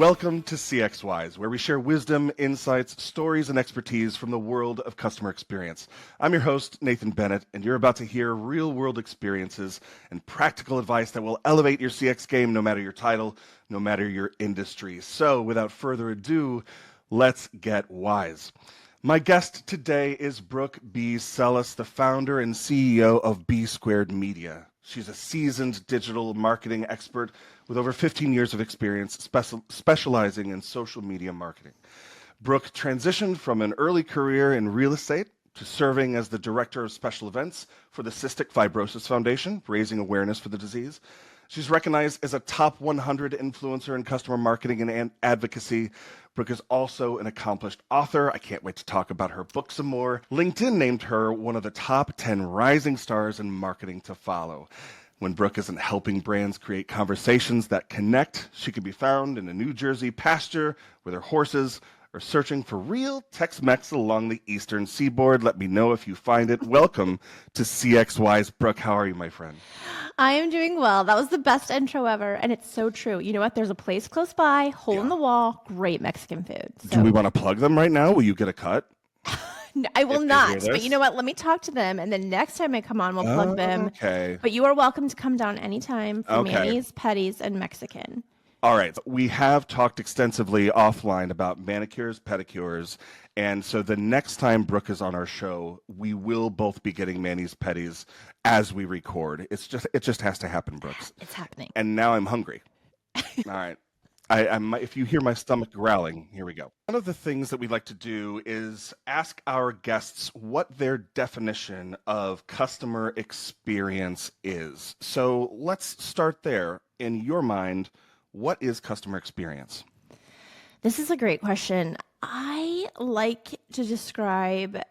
Welcome to CXWise, where we share wisdom, insights, stories, and expertise from the world of customer experience. I'm your host, Nathan Bennett, and you're about to hear real-world experiences and practical advice that will elevate your CX game no matter your title, no matter your industry. So, without further ado, let's get wise. My guest today is Brooke B. Sellas, the founder and CEO of B Squared Media. She's a seasoned digital marketing expert with over 15 years of experience specializing in social media marketing. Brooke transitioned from an early career in real estate to serving as the director of special events for the Cystic Fibrosis Foundation, raising awareness for the disease. She's recognized as a top 100 influencer in customer marketing and advocacy. Brooke is also an accomplished author. I can't wait to talk about her book some more. LinkedIn named her one of the top 10 rising stars in marketing to follow. When Brooke isn't helping brands create conversations that connect, she can be found in a New Jersey pasture with her horses or searching for real Tex-Mex along the eastern seaboard. Let me know if you find it. Welcome to CXWise. Brooke, how are you, my friend? I am doing well. That was the best intro ever, and it's so true. You know what? There's a place close by, hole in the wall, great Mexican food. So. Do we want to plug them right now? Will you get a cut? No, I will not, but you know what? Let me talk to them, and then next time I come on, we'll plug them. Okay. But you are welcome to come down anytime for manis, petties, and Mexican. All right. We have talked extensively offline about manicures, pedicures, and so the next time Brooke is on our show, we will both be getting manis, petties as we record. It just has to happen, Brooks. It's happening. And now I'm hungry. All right. If you hear my stomach growling, here we go. One of the things that we like to do is ask our guests what their definition of customer experience is. So let's start there. In your mind, what is customer experience? This is a great question. I like to describe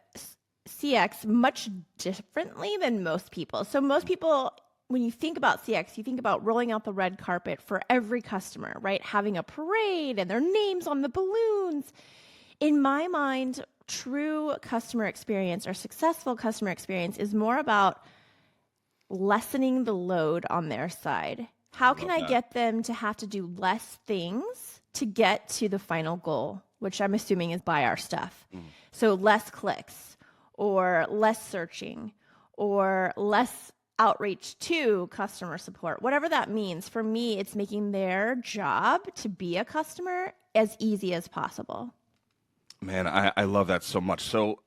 CX much differently than most people. So most people, when you think about CX, you think about rolling out the red carpet for every customer, right? Having a parade and their names on the balloons. In my mind, true customer experience or successful customer experience is more about lessening the load on their side. How can I get them to have to do less things to get to the final goal, which I'm assuming is buy our stuff? So less clicks or less searching or less outreach to customer support, whatever that means. For me, it's making their job to be a customer as easy as possible. Man, I love that so much. So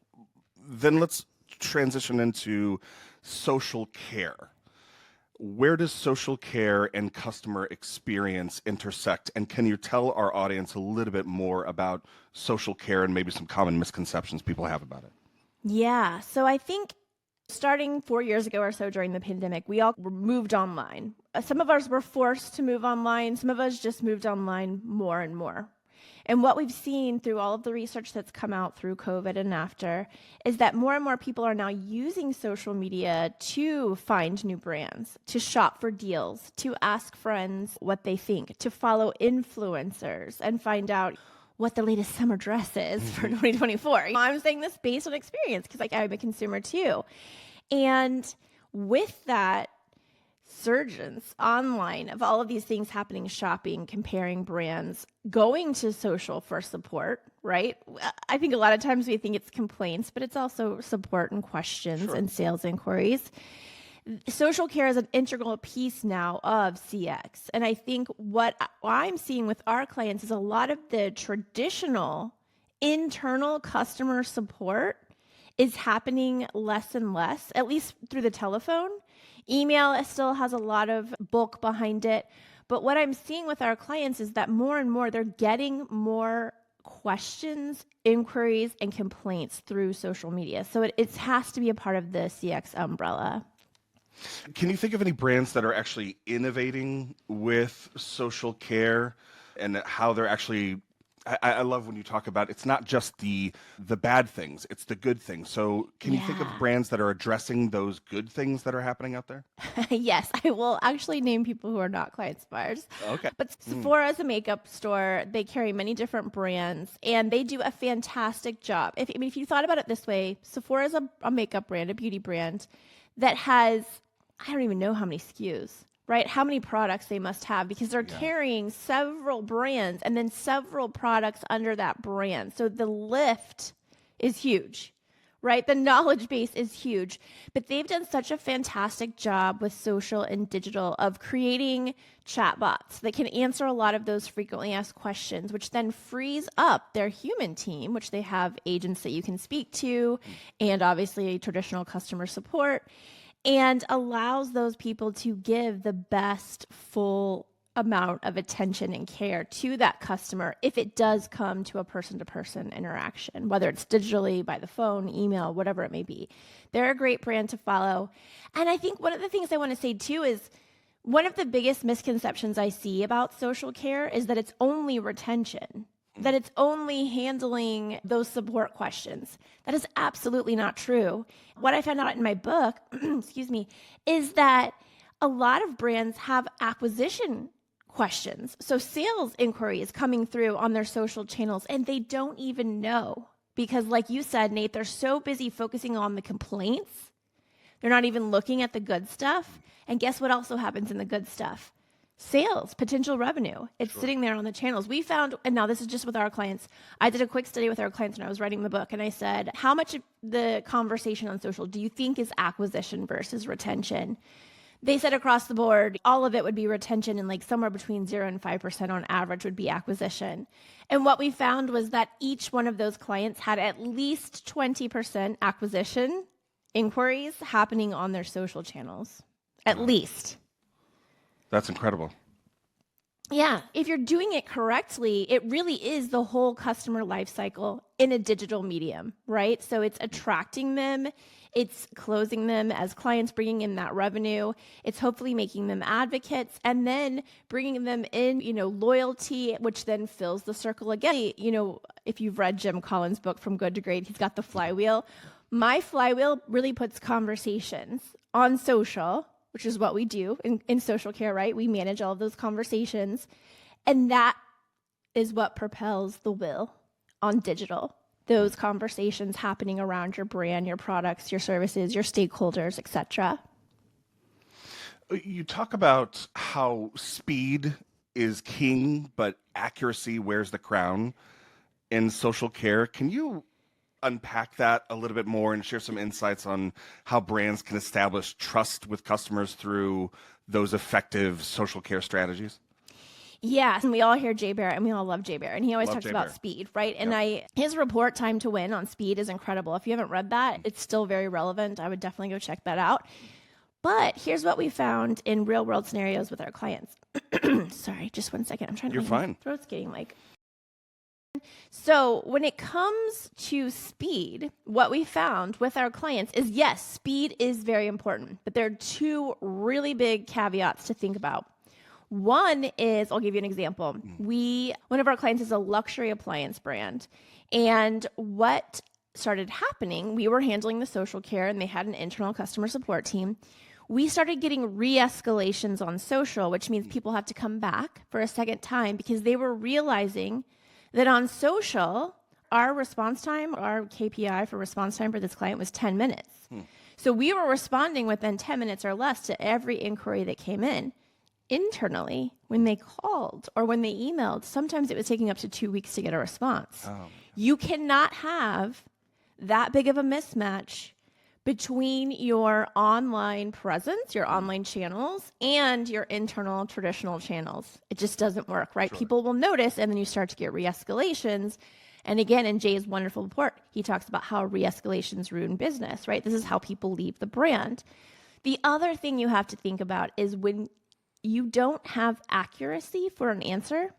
then let's transition into social care. Where does social care and customer experience intersect? And can you tell our audience a little bit more about social care and maybe some common misconceptions people have about it? Yeah, so I think starting 4 years ago or so during the pandemic, we all moved online. Some of us were forced to move online. Some of us just moved online more and more. And what we've seen through all of the research that's come out through COVID and after is that more and more people are now using social media to find new brands, to shop for deals, to ask friends what they think, to follow influencers and find out what the latest summer dress is for 2024. I'm saying this based on experience because I'm a consumer too. And with that surgence online of all of these things happening, shopping, comparing brands, going to social for support, right? I think a lot of times we think it's complaints, but it's also support and questions and sales inquiries. Social care is an integral piece now of CX. And I think what I'm seeing with our clients is a lot of the traditional internal customer support is happening less and less, at least through the telephone. Email still has a lot of bulk behind it. But what I'm seeing with our clients is that more and more they're getting more questions, inquiries, and complaints through social media. So it has to be a part of the CX umbrella. Can you think of any brands that are actually innovating with social care and how they're actually... I love when you talk about it's not just the bad things, it's the good things. So can you think of brands that are addressing those good things that are happening out there? Yes, I will actually name people who are not clients of ours. Okay. But Sephora is a makeup store. They carry many different brands, and they do a fantastic job. If you thought about it this way, Sephora is a makeup brand, a beauty brand, that has, I don't even know how many SKUs. right? How many products they must have because they're carrying several brands and then several products under that brand. So the lift is huge, right? The knowledge base is huge, but they've done such a fantastic job with social and digital of creating chatbots that can answer a lot of those frequently asked questions, which then frees up their human team, which they have agents that you can speak to, and obviously traditional customer support, and allows those people to give the best full amount of attention and care to that customer if it does come to a person-to-person interaction, whether it's digitally, by the phone, email, whatever it may be. They're a great brand to follow. And I think one of the things I want to say too is one of the biggest misconceptions I see about social care is that it's only retention, that it's only handling those support questions. That is absolutely not true. What I found out in my book, excuse me, is that a lot of brands have acquisition questions. So sales inquiries coming through on their social channels, and they don't even know because, like you said, Nate, they're so busy focusing on the complaints. They're not even looking at the good stuff. And guess what also happens in the good stuff? Sales, potential revenue. It's sitting there on the channels. We found, and now this is just with our clients, I did a quick study with our clients when I was writing the book, and I said, how much of the conversation on social do you think is acquisition versus retention? They said across the board, all of it would be retention, and like somewhere between 0 and 5% on average would be acquisition. And what we found was that each one of those clients had at least 20% acquisition inquiries happening on their social channels. At least. That's incredible. Yeah. If you're doing it correctly, it really is the whole customer life cycle in a digital medium, right? So it's attracting them, it's closing them as clients, bringing in that revenue. It's hopefully making them advocates and then bringing them in, loyalty, which then fills the circle again. If you've read Jim Collins' book From Good to Great, he's got the flywheel. My flywheel really puts conversations on social, which is what we do in social care, right? We manage all of those conversations. And that is what propels the wheel on digital. Those conversations happening around your brand, your products, your services, your stakeholders, etc. You talk about how speed is king, but accuracy wears the crown in social care. Can you unpack that a little bit more and share some insights on how brands can establish trust with customers through those effective social care strategies? Yeah, and we all hear Jay Barrett, and we all love Jay Barrett, and he always talks about speed, right? And his report, Time to Win, on speed is incredible. If you haven't read that, it's still very relevant. I would definitely go check that out. But here's what we found in real-world scenarios with our clients. Sorry, just 1 second. I'm trying to. You're fine. Throat's getting like. So when it comes to speed, what we found with our clients is, yes, speed is very important, but there are two really big caveats to think about. One is, I'll give you an example. One of our clients is a luxury appliance brand. And what started happening, we were handling the social care and they had an internal customer support team. We started getting re-escalations on social, which means people have to come back for a second time because they were realizing that on social, our response time, our KPI for response time for this client was 10 minutes. So we were responding within 10 minutes or less to every inquiry that came in. Internally, when they called or when they emailed, sometimes it was taking up to 2 weeks to get a response. You cannot have that big of a mismatch between your online presence, your online channels, and your internal traditional channels. It just doesn't work, right? Sure. People will notice, and then you start to get re-escalations. And again, in Jay's wonderful report, he talks about how re-escalations ruin business, right? This is how people leave the brand. The other thing you have to think about is when you don't have accuracy for an answer,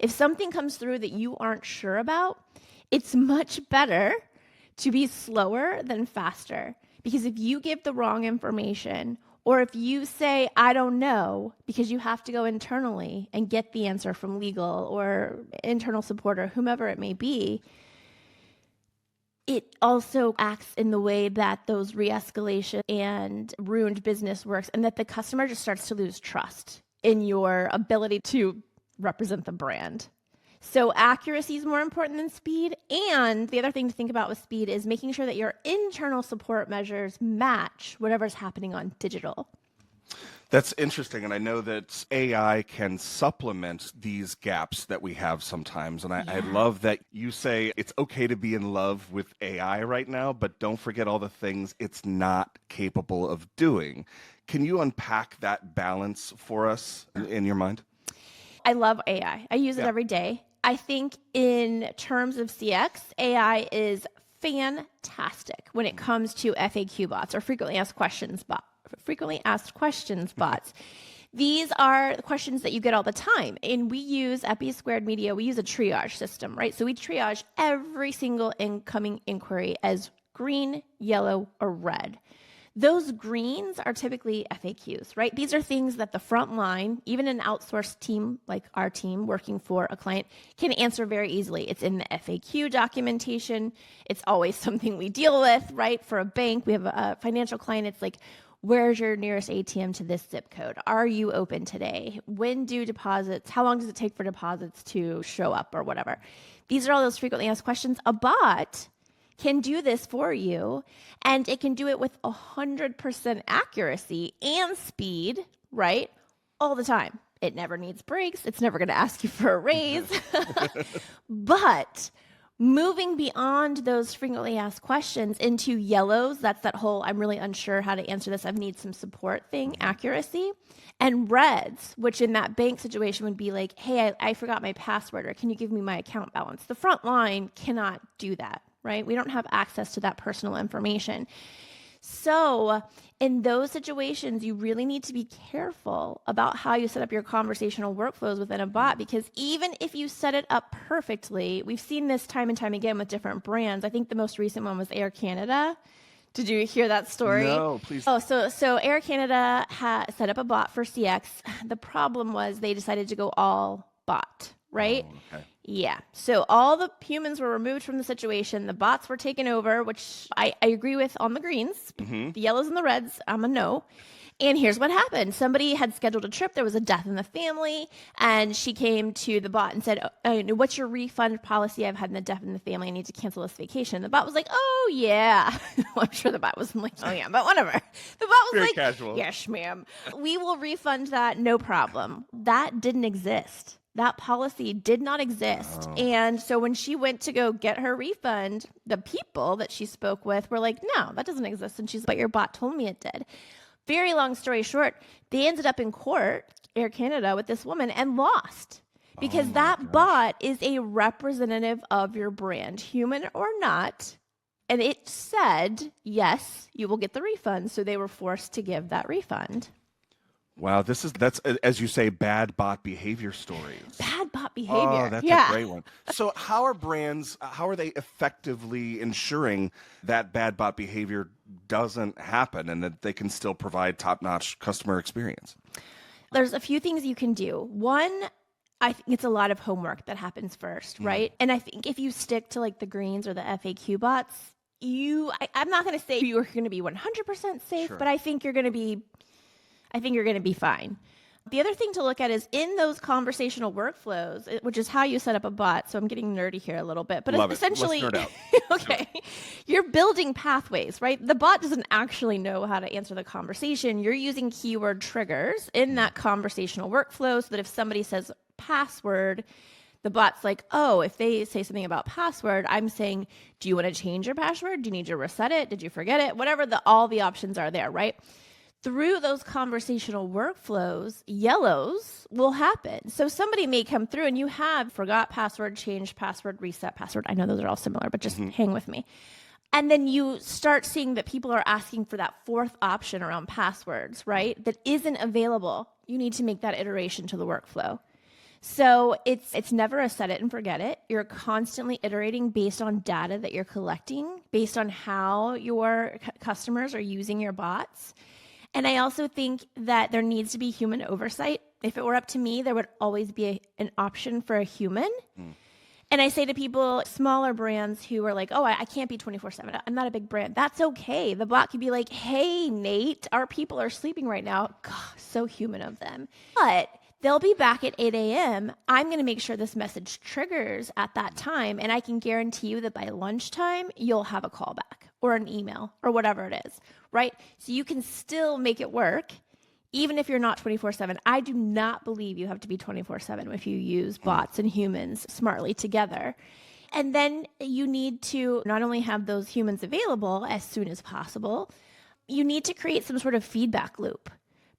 if something comes through that you aren't sure about, it's much better to be slower than faster. Because if you give the wrong information, or if you say, I don't know, because you have to go internally and get the answer from legal or internal support or whomever it may be, it also acts in the way that those re-escalation and ruined business works, and that the customer just starts to lose trust in your ability to represent the brand. So accuracy is more important than speed. And the other thing to think about with speed is making sure that your internal support measures match whatever's happening on digital. That's interesting. And I know that AI can supplement these gaps that we have sometimes. And I Yeah. love that you say it's okay to be in love with AI right now, but don't forget all the things it's not capable of doing. Can you unpack that balance for us in your mind? I love AI. I use it Yeah. every day. I think in terms of CX, AI is fantastic when it comes to FAQ bots or frequently asked questions bots. These are the questions that you get all the time. And we use at B Squared Media, we use a triage system, right? So we triage every single incoming inquiry as green, yellow, or red. Those greens are typically FAQs, right? These are things that the front line, even an outsourced team like our team working for a client, can answer very easily. It's in the FAQ documentation. It's always something we deal with, right? For a bank, we have a financial client. It's like, where's your nearest ATM to this zip code? Are you open today? When do deposits? How long does it take for deposits to show up or whatever? These are all those frequently asked questions. A bot can do this for you, and it can do it with 100% accuracy and speed, right? All the time. It never needs breaks. It's never going to ask you for a raise. But moving beyond those frequently asked questions into yellows, that's that whole I'm really unsure how to answer this, I need some support thing, accuracy. And reds, which in that bank situation would be like, hey, I forgot my password, or can you give me my account balance? The front line cannot do that, right? We don't have access to that personal information. So in those situations, you really need to be careful about how you set up your conversational workflows within a bot, because even if you set it up perfectly, we've seen this time and time again with different brands. I think the most recent one was Air Canada. Did you hear that story? No, please. Oh, so Air Canada set up a bot for CX. The problem was they decided to go all bot, right? Oh, okay. Yeah. So all the humans were removed from the situation. The bots were taken over, which I agree with on the greens. The yellows and the reds, I'm a no. And here's what happened. Somebody had scheduled a trip. There was a death in the family. And she came to the bot and said, what's your refund policy? I've had a death in the family. I need to cancel this vacation. The bot was like, oh, yeah. Well, I'm sure the bot was like, oh, yeah, but whatever. The bot was Very like, casual. yes, ma'am. We will refund that. No problem. That didn't exist. That policy did not exist. Oh. And so when she went to go get her refund, the people that she spoke with were like, no, that doesn't exist. And she's, but your bot told me it did. Very long story short, they ended up in court, Air Canada, with this woman and lost because that bot is a representative of your brand, human or not. And it said, yes, you will get the refund. So they were forced to give that refund. Wow, that's as you say, bad bot behavior stories. Bad bot behavior. Oh, that's yeah. a great one. So how are brands, how are they effectively ensuring that bad bot behavior doesn't happen and that they can still provide top-notch customer experience? There's a few things you can do. One, I think it's a lot of homework that happens first, right? And I think if you stick to like the greens or the FAQ bots, I'm not going to say you're going to be 100% safe, Sure. but I think you're going to be fine. The other thing to look at is in those conversational workflows, which is how you set up a bot. So I'm getting nerdy here a little bit, but Love it. essentially, Let's nerd out. okay, you're building pathways, right? The bot doesn't actually know how to answer the conversation. You're using keyword triggers in that conversational workflow so that if somebody says password, the bot's like, oh, if they say something about password, I'm saying, do you want to change your password? Do you need to reset it? Did you forget it? Whatever all the options are there, right? Through those conversational workflows, yellows will happen. So somebody may come through and you have forgot password, changed password, reset password. I know those are all similar, but just hang with me. And then you start seeing that people are asking for that fourth option around passwords, right? That isn't available. You need to make that iteration to the workflow. So it's never a set it and forget it. You're constantly iterating based on data that you're collecting, based on how your customers are using your bots. And I also think that there needs to be human oversight. If it were up to me, there would always be an option for a human. And I say to people, smaller brands who are like, oh, I can't be 24/7. I'm not a big brand. That's okay. The bot could be like, hey, Nate, our people are sleeping right now. God, so human of them. But they'll be back at 8 a.m. I'm going to make sure this message triggers at that time. And I can guarantee you that by lunchtime, you'll have a callback or an email or whatever it is, right? So you can still make it work even if you're not 24/7. I do not believe you have to be 24/7 if you use bots and humans smartly together. And then you need to not only have those humans available as soon as possible, you need to create some sort of feedback loop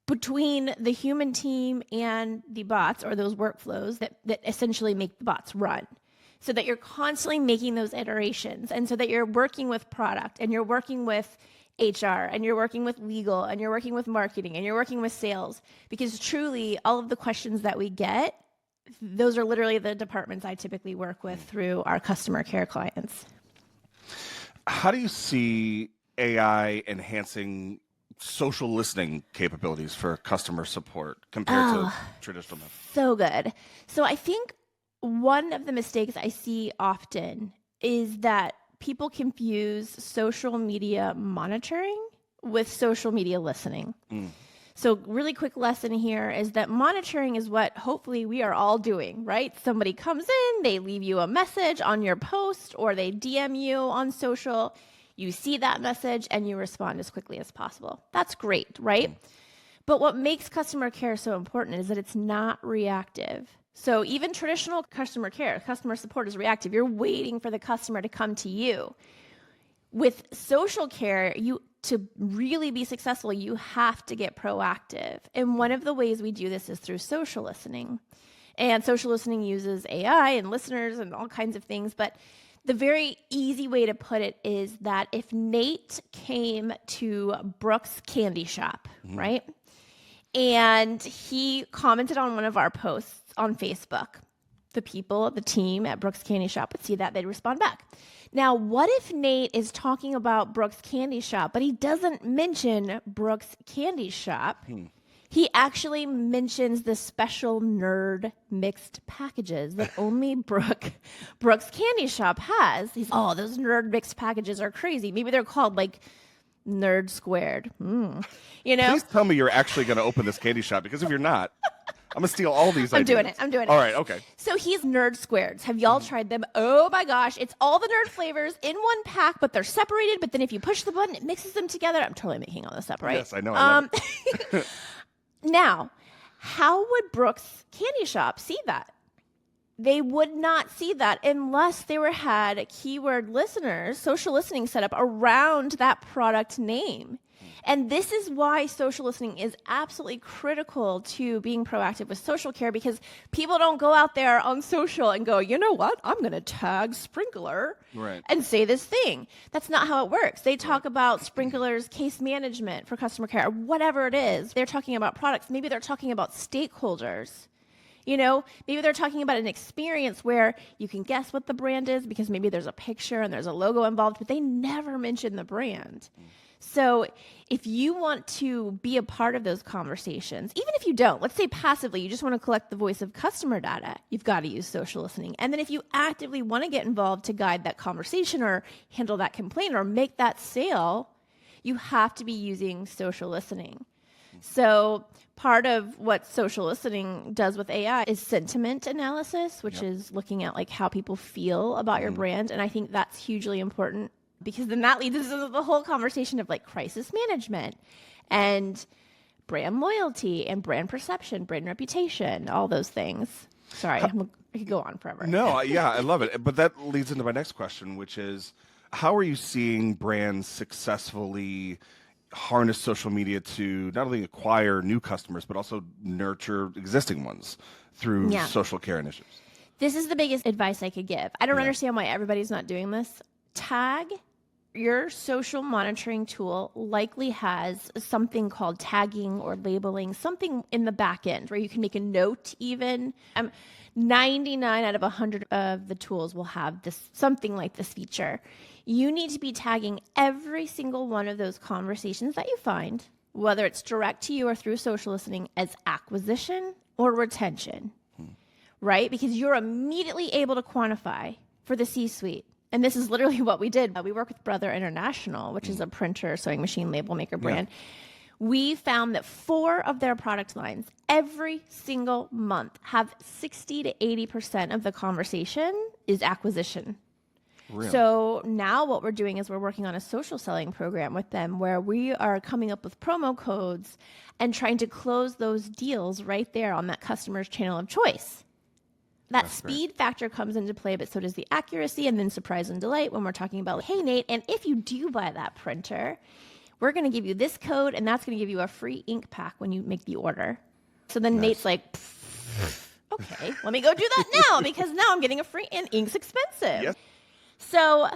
between the human team and the bots, or those workflows that essentially make the bots run, so that you're constantly making those iterations, and so that you're working with product, and you're working with HR, and you're working with legal, and you're working with marketing, and you're working with sales. Because truly, all of the questions that we get, those are literally the departments I typically work with through our customer care clients. How do you see AI enhancing social listening capabilities for customer support compared to traditional methods? So good. So I think one of the mistakes I see often is that people confuse social media monitoring with social media listening. So really quick lesson here is that monitoring is what hopefully we are all doing, right? Somebody comes in, they leave you a message on your post, or they DM you on social. You see that message and you respond as quickly as possible. That's great, right? But what makes customer care so important is that it's not reactive. So even traditional customer care, customer support is reactive. You're waiting for the customer to come to you. With social care, to really be successful, you have to get proactive. And one of the ways we do this is through social listening. And social listening uses AI and listeners and all kinds of things, but the very easy way to put it is that if Nate came to Brooke's candy shop, right? And he commented on one of our posts on Facebook, the people, the team at Brooke's Candy Shop would see that, they'd respond back. Now, what if Nate is talking about Brooke's Candy Shop, but he doesn't mention Brooke's Candy Shop? He actually mentions the special nerd mixed packages that only Brooke's Candy Shop has. He's, oh, those nerd mixed packages are crazy. Maybe they're called like Nerd Squared. You know? Please tell me you're actually going to open this candy shop, because if you're not, I'm going to steal all these ideas. I'm doing it. All right, okay. So he's Nerd Squareds. Have y'all tried them? Oh my gosh, it's all the nerd flavors in one pack, but they're separated. But then if you push the button, it mixes them together. I'm totally making all this up, right? Yes, I know. I love it. Now, how would Brooke's Candy Shop see that? They would not see that unless they had keyword listeners, social listening set up around that product name. And this is why social listening is absolutely critical to being proactive with social care, because people don't go out there on social and go, you know what, I'm going to tag Sprinklr and say this thing. That's not how it works. They talk about Sprinklr's case management for customer care, or whatever it is. They're talking about products. Maybe they're talking about stakeholders. You know, maybe they're talking about an experience where you can guess what the brand is because maybe there's a picture and there's a logo involved, but they never mention the brand. So if you want to be a part of those conversations, even if you don't, let's say passively, you just want to collect the voice of customer data, you've got to use social listening. And then if you actively want to get involved to guide that conversation or handle that complaint or make that sale, you have to be using social listening. So part of what social listening does with AI is sentiment analysis, which is looking at like how people feel about your brand. And I think that's hugely important, because then that leads into the whole conversation of like crisis management and brand loyalty and brand perception, brand reputation, all those things. Sorry, I could go on forever. No, yeah, I love it. But that leads into my next question, which is, how are you seeing brands successfully harness social media to not only acquire new customers, but also nurture existing ones through social care initiatives? This is the biggest advice I could give. I don't understand why everybody's not doing this. Tag. Your social monitoring tool likely has something called tagging or labeling, something in the back end where you can make a note even. 99 out of 100 of the tools will have this, something like this feature. You need to be tagging every single one of those conversations that you find, whether it's direct to you or through social listening, as acquisition or retention, right? Because you're immediately able to quantify for the C-suite. And this is literally what we did. We work with Brother International, which is a printer, sewing machine, label maker brand. We found that 4 of their product lines every single month have 60 to 80% of the conversation is acquisition. Really? So now what we're doing is we're working on a social selling program with them where we are coming up with promo codes and trying to close those deals right there on that customer's channel of choice. That speed factor comes into play, but so does the accuracy and then surprise and delight when we're talking about, hey, Nate, and if you do buy that printer, we're going to give you this code, and that's going to give you a free ink pack when you make the order. So then Nate's like, okay, let me go do that now because now I'm getting a free, and ink's expensive. Yes. So,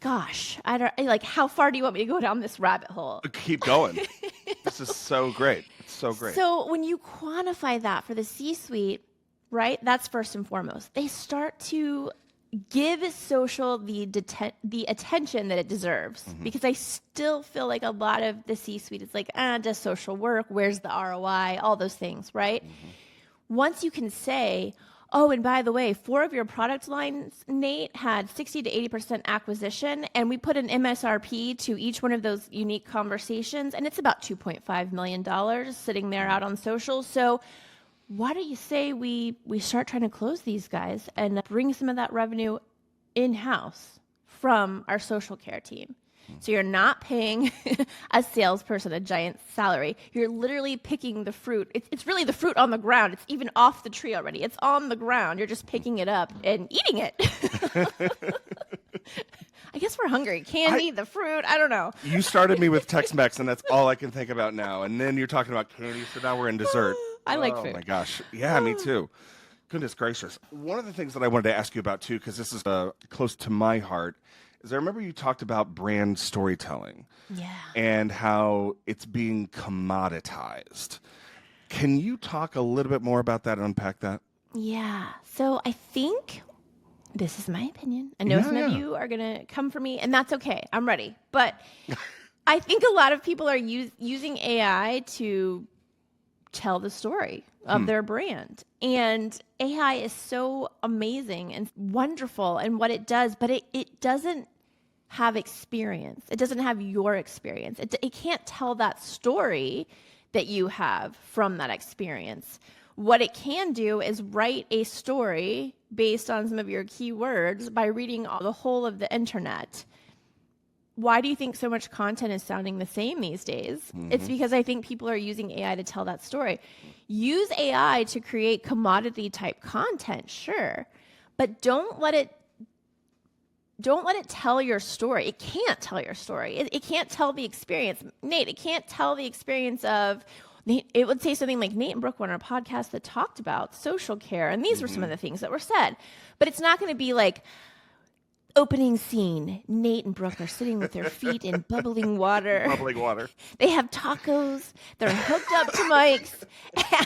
gosh, I don't like. How far do you want me to go down this rabbit hole? Keep going. This is so great. It's so great. So when you quantify that for the C-suite, right? That's first and foremost. They start to give social the attention that it deserves, because I still feel like a lot of the C-suite is like, does social work? Where's the ROI? All those things, right? Once you can say, oh, and by the way, 4 of your product lines, Nate, had 60 to 80% acquisition, and we put an MSRP to each one of those unique conversations, and it's about $2.5 million sitting there out on social. So why do you say we start trying to close these guys and bring some of that revenue in-house from our social care team? So you're not paying a salesperson a giant salary. You're literally picking the fruit. It's really the fruit on the ground. It's even off the tree already. It's on the ground. You're just picking it up and eating it. I guess we're hungry. Candy, the fruit, I don't know. You started me with Tex-Mex, and that's all I can think about now. And then you're talking about candy, so now we're in dessert. I like food. Oh, my gosh. Yeah, me too. Goodness gracious. One of the things that I wanted to ask you about, too, because this is close to my heart, is I remember you talked about brand storytelling. Yeah. And how it's being commoditized. Can you talk a little bit more about that and unpack that? Yeah. So I think this is my opinion. I know some of you are going to come for me, and that's okay. I'm ready. But I think a lot of people are using AI to tell the story of their brand. And AI is so amazing and wonderful in what it does, but it doesn't have experience. It doesn't have your experience. It can't tell that story that you have from that experience. What it can do is write a story based on some of your keywords by reading the whole of the internet. Why do you think so much content is sounding the same these days? It's because I think people are using AI to tell that story. Use AI to create commodity type content, sure, but don't let it tell your story. It can't tell your story. It can't tell the experience. Nate, it can't tell the experience of Nate. It would say something like Nate and Brooke were on a podcast that talked about social care, and these were some of the things that were said. But it's not going to be like, opening scene, Nate and Brooke are sitting with their feet in bubbling water. Bubbling water. They have tacos. They're hooked up to mics.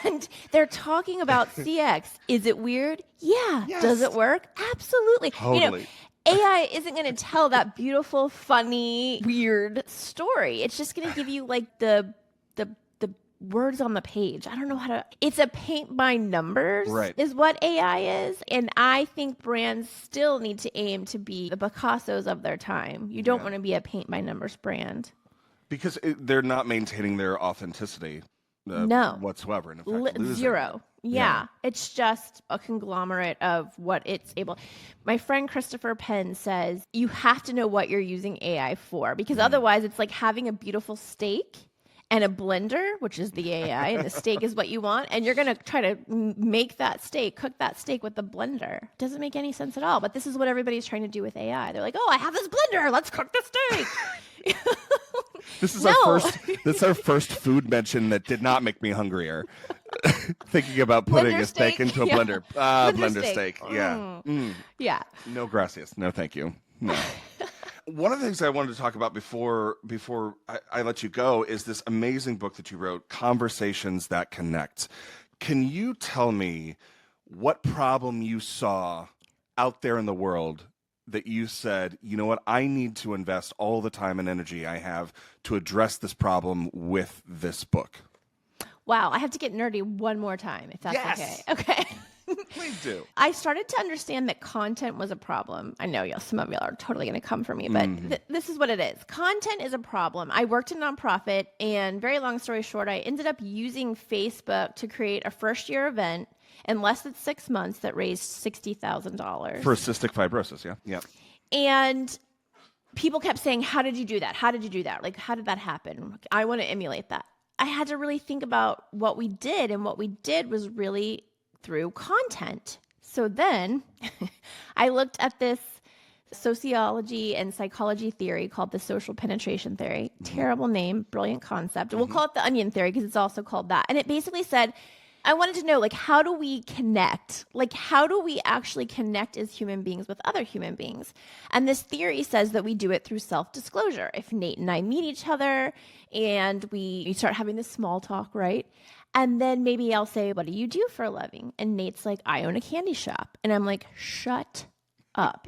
And they're talking about CX. Is it weird? Yeah. Yes. Does it work? Absolutely. Totally. AI isn't going to tell that beautiful, funny, weird story. It's just going to give you like the words on the page. I don't know how to. It's a paint by numbers, is what AI is. And I think brands still need to aim to be the Picassos of their time. You don't want to be a paint by numbers brand. Because they're not maintaining their authenticity whatsoever. In effect, zero. Yeah. It's just a conglomerate of what it's able. My friend Christopher Penn says you have to know what you're using AI for, because otherwise it's like having a beautiful steak and a blender, which is the AI, and the steak is what you want, and you're going to try to make that steak, cook that steak with the blender. Doesn't make any sense at all, but this is what everybody's trying to do with AI. They're like, oh, I have this blender, let's cook the steak. This is our first food mention that did not make me hungrier. Thinking about putting a steak into a blender. Blender steak. Yeah. Yeah. No gracias. No, thank you. No. One of the things I wanted to talk about before I let you go is this amazing book that you wrote, Conversations That Connect. Can you tell me what problem you saw out there in the world that you said, you know what, I need to invest all the time and energy I have to address this problem with this book? Wow, I have to get nerdy one more time, if that's okay. Okay. Please do. I started to understand that content was a problem. I know some of y'all are totally going to come for me, but this is what it is. Content is a problem. I worked in nonprofit, and very long story short, I ended up using Facebook to create a first-year event in less than 6 months that raised $60,000. For cystic fibrosis, yeah? Yeah. And people kept saying, how did you do that? How did you do that? Like, how did that happen? I want to emulate that. I had to really think about what we did. And what we did was really through content. So then I looked at this sociology and psychology theory called the social penetration theory. Terrible name, brilliant concept. We'll call it the onion theory because it's also called that. And it basically said, I wanted to know, like, how do we connect? Like, how do we actually connect as human beings with other human beings? And this theory says that we do it through self-disclosure. If Nate and I meet each other and we start having this small talk, right? And then maybe I'll say, what do you do for a living? And Nate's like, I own a candy shop. And I'm like, shut up.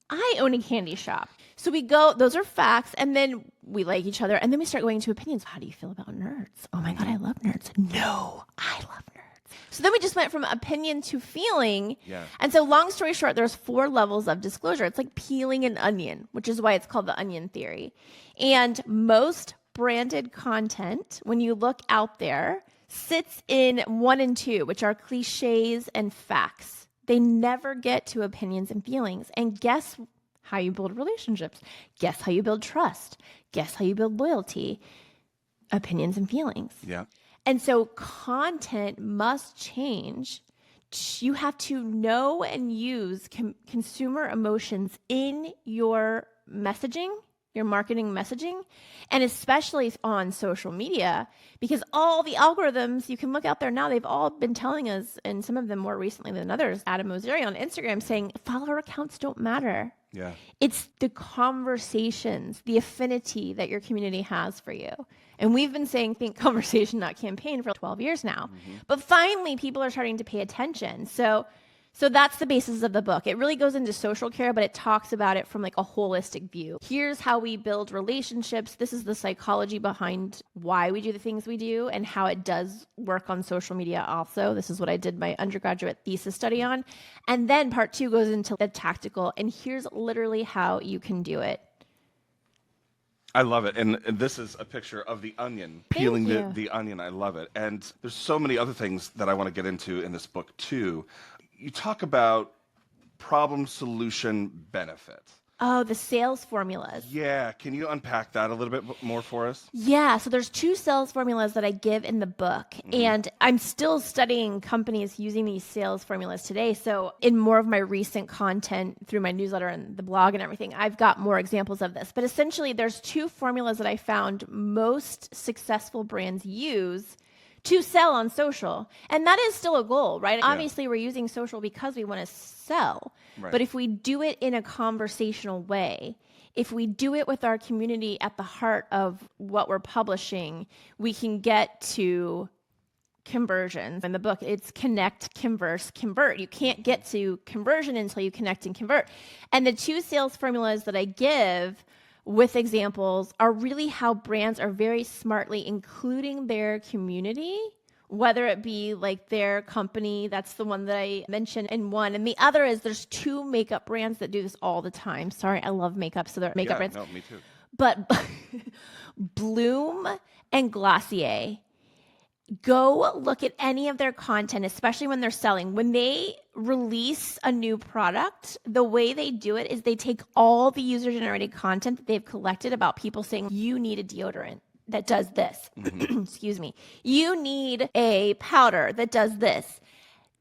I own a candy shop. So we go, those are facts, and then we like each other, and then we start going to opinions. How do you feel about nerds? Oh my God, I love nerds. No, I love nerds. So then we just went from opinion to feeling. Yeah. And so long story short, there's 4 levels of disclosure. It's like peeling an onion, which is why it's called the onion theory. And most branded content, when you look out there, sits in 1 and 2, which are cliches and facts. They never get to opinions and feelings. And guess how you build relationships? Guess how you build trust? Guess how you build loyalty? Opinions and feelings. Yeah. And so content must change. You have to know and use consumer emotions in your messaging, your marketing messaging, and especially on social media, because all the algorithms, you can look out there now, they've all been telling us, and some of them more recently than others, Adam Mosseri on Instagram saying follower accounts don't matter. Yeah. It's the conversations, the affinity that your community has for you. And we've been saying think conversation, not campaign for 12 years now. But finally, people are starting to pay attention. So that's the basis of the book. It really goes into social care, but it talks about it from like a holistic view. Here's how we build relationships. This is the psychology behind why we do the things we do and how it does work on social media also. This is what I did my undergraduate thesis study on. And then part 2 goes into the tactical, and here's literally how you can do it. I love it. And this is a picture of the onion, peeling the onion. I love it. And there's so many other things that I want to get into in this book too. You talk about problem solution benefit. Oh, the sales formulas. Yeah. Can you unpack that a little bit more for us? Yeah. So there's 2 sales formulas that I give in the book. And I'm still studying companies using these sales formulas today. So in more of my recent content through my newsletter and the blog and everything, I've got more examples of this. But essentially, there's 2 formulas that I found most successful brands use to sell on social. And that is still a goal, right? Yeah. Obviously, we're using social because we want to sell. Right. But if we do it in a conversational way, if we do it with our community at the heart of what we're publishing, we can get to conversions. In the book, it's connect, converse, convert. You can't get to conversion until you connect and convert. And the 2 sales formulas that I give with examples are really how brands are very smartly including their community, whether it be like their company. That's the one that I mentioned in one. And the other is there's 2 makeup brands that do this all the time. Sorry, I love makeup, so they're makeup brands. No, me too. But Bloom and Glossier, go look at any of their content, especially when they're selling. When they release a new product, the way they do it is they take all the user-generated content that they've collected about people saying, you need a deodorant that does this. Excuse me. You need a powder that does this.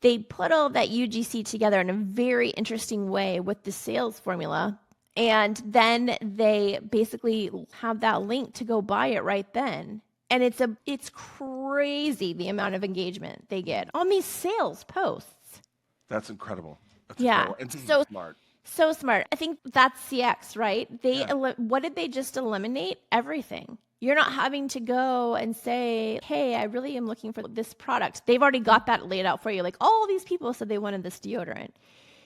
They put all that UGC together in a very interesting way with the sales formula. And then they basically have that link to go buy it right then. And it's crazy the amount of engagement they get on these sales posts. That's incredible. That's incredible. And so smart. So smart. I think that's CX, right? What did they just eliminate? Everything. You're not having to go and say, hey, I really am looking for this product. They've already got that laid out for you. Like, all these people said they wanted this deodorant.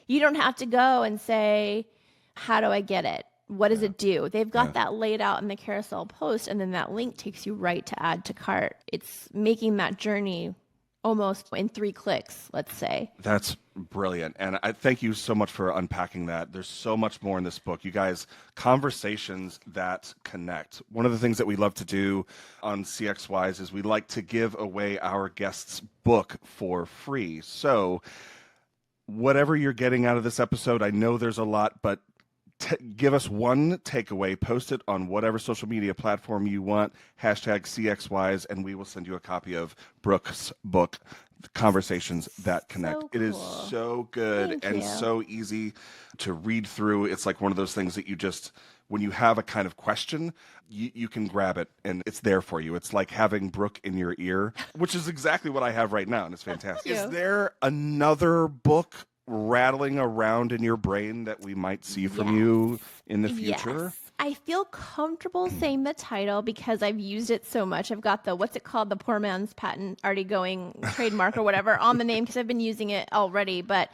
You don't have to go and say, how do I get it? What does it do? They've got that laid out in the carousel post, and then that link takes you right to add to cart. It's making that journey almost in 3 clicks, let's say. That's brilliant. And I thank you so much for unpacking that. There's so much more in this book. You guys, conversations that connect. One of the things that we love to do on CXWise is we like to give away our guests' book for free. So whatever you're getting out of this episode, I know there's a lot, but Give us one takeaway, post it on whatever social media platform you want, hashtag CXWise, and we will send you a copy of Brooke's book, Conversations That Connect. So It is cool. so good Thank and you. so easy to read through. It's like one of those things that you just, when you have a kind of question, you can grab it and it's there for you. It's like having Brooke in your ear, which is exactly what I have right now, and it's fantastic. Is there another book rattling around in your brain that we might see from you in the future? Yes. I feel comfortable saying the title because I've used it so much. I've got the, what's it called? The poor man's patent already going, trademark or whatever on the name because I've been using it already. But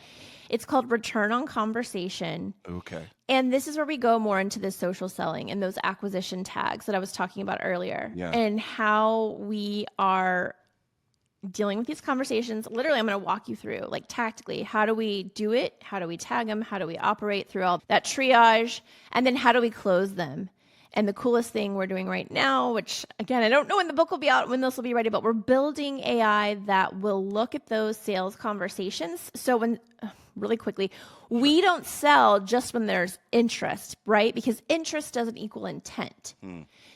it's called Return on Conversation. Okay. And this is where we go more into the social selling and those acquisition tags that I was talking about earlier. Yeah. And how we are dealing with these conversations. Literally, I'm going to walk you through, like, tactically, how do we do it? How do we tag them? How do we operate through all that triage? And then how do we close them? And the coolest thing we're doing right now, which again, I don't know when the book will be out, when this will be ready, but we're building AI that will look at those sales conversations. So when, really quickly, we don't sell just when there's interest, right? Because interest doesn't equal intent.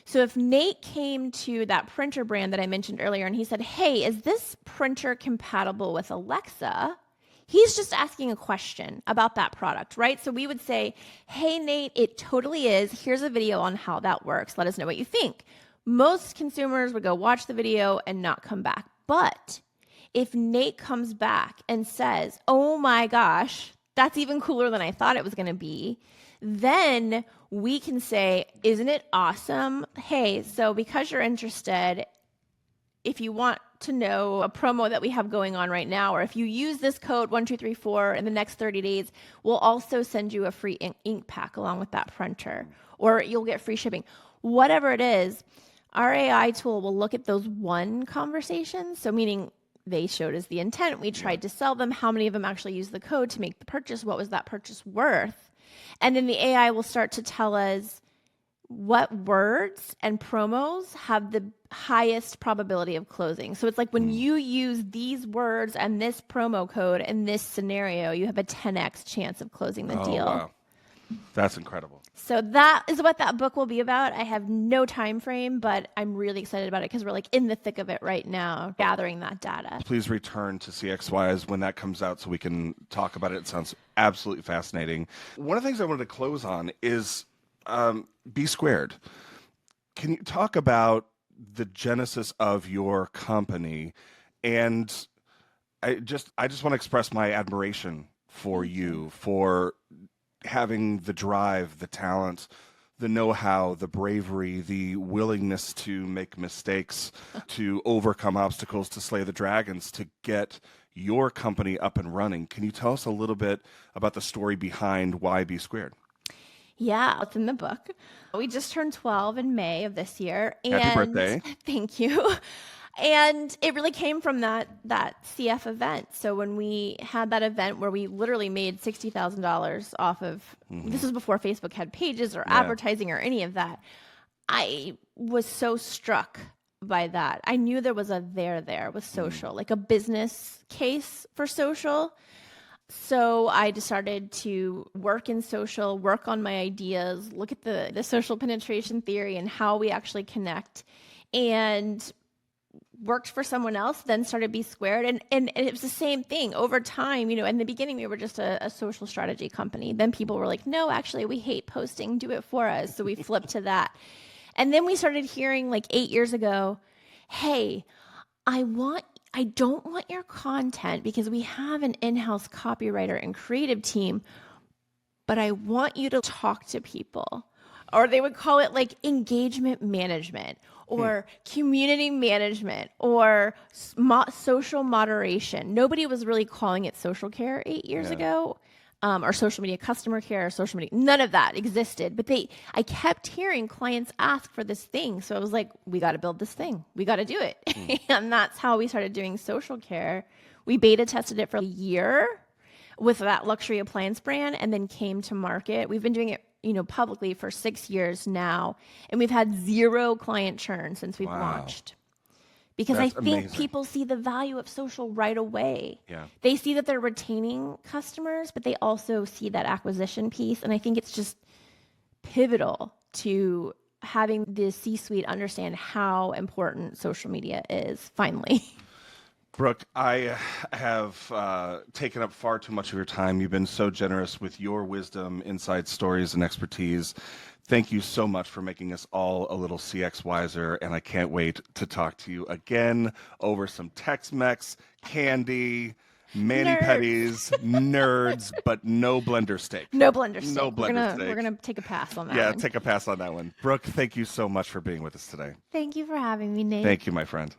So if Nate came to that printer brand that I mentioned earlier and he said, hey, is this printer compatible with Alexa? He's just asking a question about that product, right? So we would say, hey, Nate, it totally is. Here's a video on how that works. Let us know what you think. Most consumers would go watch the video and not come back. But if Nate comes back and says, oh my gosh, that's even cooler than I thought it was going to be, then we can say, isn't it awesome? Hey, so because you're interested, if you want to know a promo that we have going on right now, or if you use this code 1234 in the next 30 days, we'll also send you a free ink pack along with that printer, or you'll get free shipping. Whatever it is, our AI tool will look at those one conversations. So meaning they showed us the intent. We tried to sell them. How many of them actually used the code to make the purchase? What was that purchase worth? And then the AI will start to tell us what words and promos have the highest probability of closing. So it's like when you use these words and this promo code in this scenario, you have a 10x chance of closing the deal. Wow. That's incredible. So that is what that book will be about. I have no time frame, but I'm really excited about it because we're like in the thick of it right now, gathering that data. Please return to CXWise when that comes out so we can talk about it. It sounds absolutely fascinating. One of the things I wanted to close on is B Squared. Can you talk about the genesis of your company? And I just want to express my admiration for you for having the drive, the talent, the know-how, the bravery, the willingness to make mistakes, to overcome obstacles, to slay the dragons, to get your company up and running. Can you tell us a little bit about the story behind why B Squared? Yeah, it's in the book. We just turned 12 in May of this year. And Happy birthday. Thank you. And it really came from that CF event. So when we had that event where we literally made $60,000 off of, this was before Facebook had pages or advertising or any of that, I was so struck by that. I knew there was a there with social, like a business case for social. So I decided to work in social, work on my ideas, look at the social penetration theory and how we actually connect, and worked for someone else, then started B Squared. And it was the same thing over time. You know, in the beginning, we were just a social strategy company. Then people were like, no, actually, we hate posting. Do it for us. So we flipped to that. And then we started hearing like 8 years ago, hey, I don't want your content because we have an in-house copywriter and creative team, but I want you to talk to people. Or they would call it like engagement management or community management or social moderation. Nobody was really calling it social care 8 years ago, or social media customer care, or social media. None of that existed. But I kept hearing clients ask for this thing. So I was like, we got to build this thing. We got to do it. And that's how we started doing social care. We beta tested it for a year with that luxury appliance brand and then came to market. We've been doing it, publicly for 6 years now. And we've had 0 client churn since we've launched. Because That's I think amazing. people see the value of social right away. Yeah. They see that they're retaining customers, but they also see that acquisition piece. And I think it's just pivotal to having the C-suite understand how important social media is, finally. Brooke, I have taken up far too much of your time. You've been so generous with your wisdom, insights, stories, and expertise. Thank you so much for making us all a little CX wiser, and I can't wait to talk to you again over some Tex-Mex, candy, mani-pedis, nerds, but no blender steak. No blender steak. No blender steak. We're gonna take a pass on that Yeah, one. take a pass on that one. Brooke, thank you so much for being with us today. Thank you for having me, Nate. Thank you, my friend.